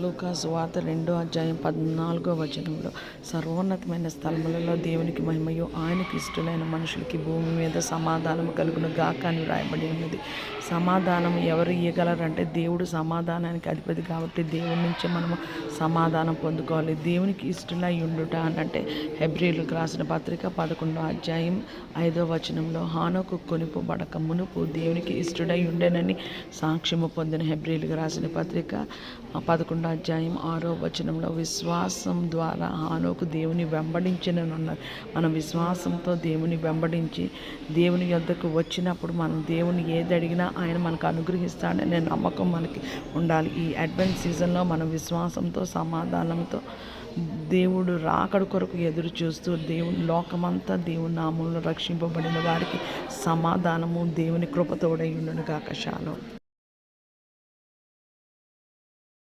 లూకాసు వార్త 2:14 సర్వోన్నతమైన స్థలములలో దేవునికి మహిమయు ఆయనకి ఇష్టలైన మనుషులకి భూమి మీద సమాధానము కలుగును గాక అని వ్రాయబడి ఉన్నది. సమాధానం ఎవరు ఇవ్వగలరంటే దేవుడు సమాధానానికి అధిపతి కాబట్టి దేవుడి నుంచి మనము సమాధానం పొందుకోవాలి. దేవునికి ఇష్టలై ఉండుట అనంటే హెబ్రీయులకు రాసిన పత్రిక 11:5 హానోకు కొనిపోబడక మునుపు దేవునికి ఇష్టడై ఉండేనని సాక్ష్యము పొందిన హెబ్రీయులకు రాసిన పత్రిక 11:6 విశ్వాసం ద్వారా హానోకు దేవుని వెంబడించిననున్నారు. మనం విశ్వాసంతో దేవుని వెంబడించి దేవుని యొద్దకు వచ్చినప్పుడు మనం దేవుని ఏది అడిగినా ఆయన మనకు అనుగ్రహిస్తాడనే నమ్మకం మనకి ఉండాలి. ఈ అడ్వెంట్ సీజన్లో మనం విశ్వాసంతో సమాధానంతో దేవుడు రాకడ కొరకు ఎదురు చూస్తూ దేవుని లోకమంతా దేవుని నామంలో రక్షింపబడిన వారికి సమాధానము దేవుని కృపతోడై ఉండును గాక. షాలోమ్.